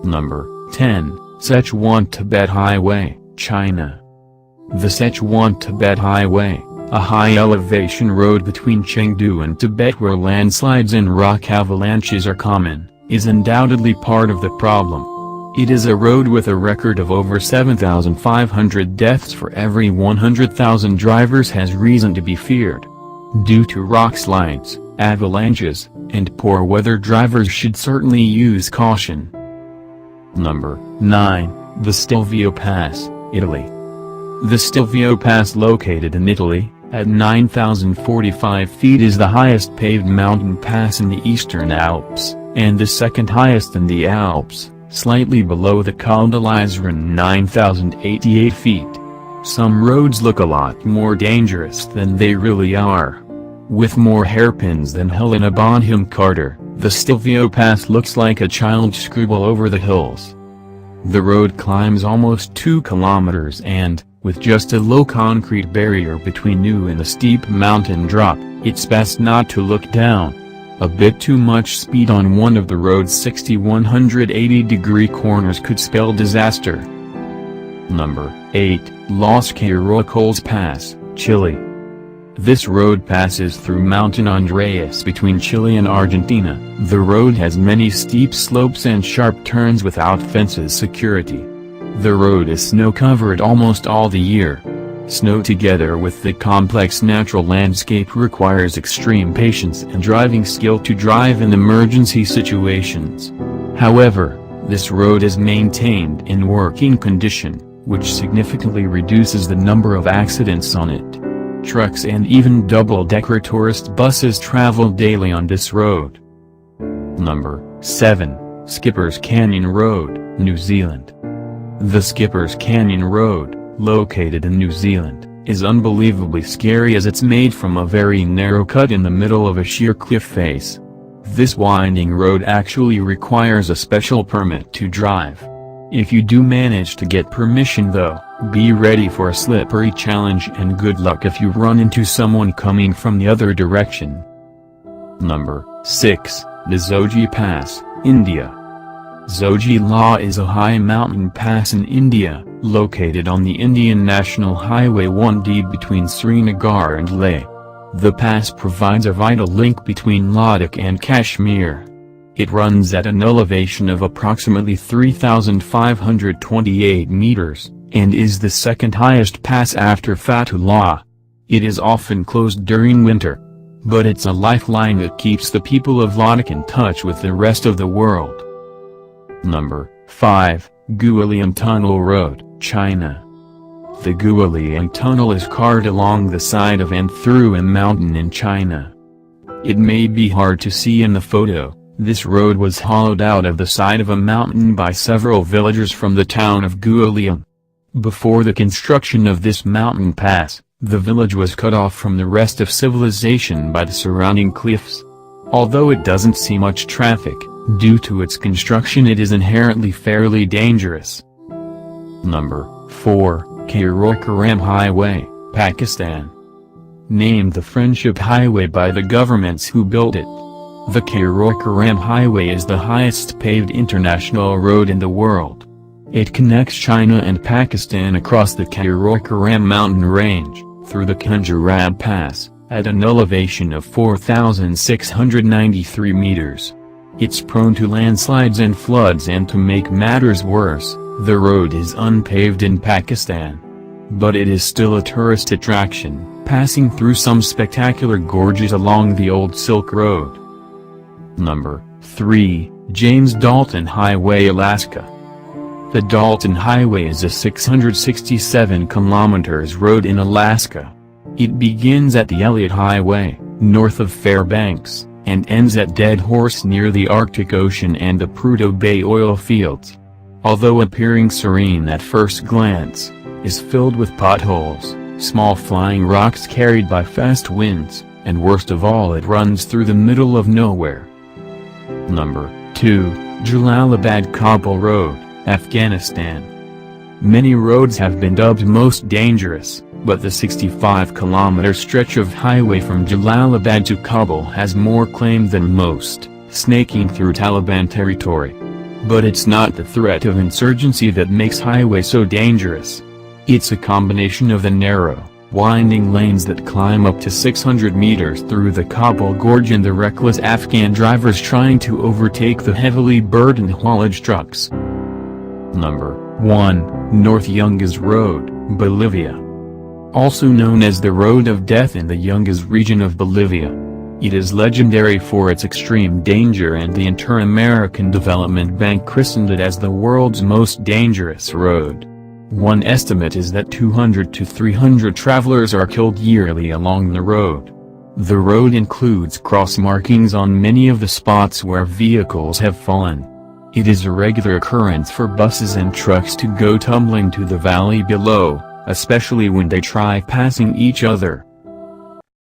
Number 10, Sichuan-Tibet Highway, China. The Sichuan-Tibet Highway, a high-elevation road between Chengdu and Tibet where landslides and rock avalanches are common, is undoubtedly part of the problem. It is a road with a record of over 7,500 deaths for every 100,000 drivers, has reason to be feared. Due to rock slides, avalanches, and poor weather, drivers should certainly use caution. Number 9, the Stelvio Pass, Italy. The Stelvio Pass, located in Italy, at 9,045 feet, is the highest paved mountain pass in the Eastern Alps, and the second highest in the Alps, slightly below the Col de l'Isère, 9,088 feet. Some roads look a lot more dangerous than they really are. With more hairpins than Helena Bonham Carter, the Stelvio Pass looks like a child's scribble over the hills. The road climbs almost 2 kilometers and, with just a low concrete barrier between you and the steep mountain drop, it's best not to look down. A bit too much speed on one of the road's 180-degree corners could spell disaster. Number 8, Los Caracoles Pass, Chile. This road passes through Mountain Andreas between Chile and Argentina. The road has many steep slopes and sharp turns without fences security. The road is snow-covered almost all the year. Snow, together with the complex natural landscape, requires extreme patience and driving skill to drive in emergency situations. However, this road is maintained in working condition, which significantly reduces the number of accidents on it. Trucks and even double-decker tourist buses travel daily on this road. Number 7, Skipper's Canyon Road, New Zealand. The Skipper's Canyon Road, located in New Zealand, is unbelievably scary as it's made from a very narrow cut in the middle of a sheer cliff face. This winding road actually requires a special permit to drive. If you do manage to get permission though, be ready for a slippery challenge and good luck if you run into someone coming from the other direction. Number 6, the Zoji Pass, India. Zoji La is a high mountain pass in India, located on the Indian National Highway 1D between Srinagar and Leh. The pass provides a vital link between Ladakh and Kashmir. It runs at an elevation of approximately 3,528 meters, and is the second highest pass after Fatullah. It is often closed during winter. But it's a lifeline that keeps the people of Ladakh in touch with the rest of the world. Number 5, Guoliang Tunnel Road, China. The Guoliang Tunnel is carved along the side of and through a mountain in China. It may be hard to see in the photo. This road was hollowed out of the side of a mountain by several villagers from the town of Guoliang. Before the construction of this mountain pass, the village was cut off from the rest of civilization by the surrounding cliffs. Although it doesn't see much traffic, due to its construction it is inherently fairly dangerous. Number 4, Karakoram Highway, Pakistan. Named the Friendship Highway by the governments who built it. The Karakoram Highway is the highest paved international road in the world. It connects China and Pakistan across the Karakoram mountain range, through the Khunjerab Pass, at an elevation of 4,693 meters. It's prone to landslides and floods, and to make matters worse, the road is unpaved in Pakistan. But it is still a tourist attraction, passing through some spectacular gorges along the old Silk Road. Number 3, James Dalton Highway, Alaska. The Dalton Highway is a 667 kilometers road in Alaska. It begins at the Elliott Highway, north of Fairbanks, and ends at Dead Horse near the Arctic Ocean and the Prudhoe Bay oil fields. Although appearing serene at first glance, is filled with potholes, small flying rocks carried by fast winds, and worst of all, it runs through the middle of nowhere. Number 2, Jalalabad Kabul Road, Afghanistan. Many roads have been dubbed most dangerous, but the 65-kilometer stretch of highway from Jalalabad to Kabul has more claim than most, snaking through Taliban territory. But it's not the threat of insurgency that makes highway so dangerous. It's a combination of the narrow, winding lanes that climb up to 600 meters through the Kabul Gorge and the reckless Afghan drivers trying to overtake the heavily burdened haulage trucks. Number 1. North Yungas Road, Bolivia. Also known as the Road of Death in the Yungas region of Bolivia. It is legendary for its extreme danger, and the Inter-American Development Bank christened it as the world's most dangerous road. One estimate is that 200 to 300 travelers are killed yearly along the road. The road includes cross markings on many of the spots where vehicles have fallen. It is a regular occurrence for buses and trucks to go tumbling to the valley below, especially when they try passing each other.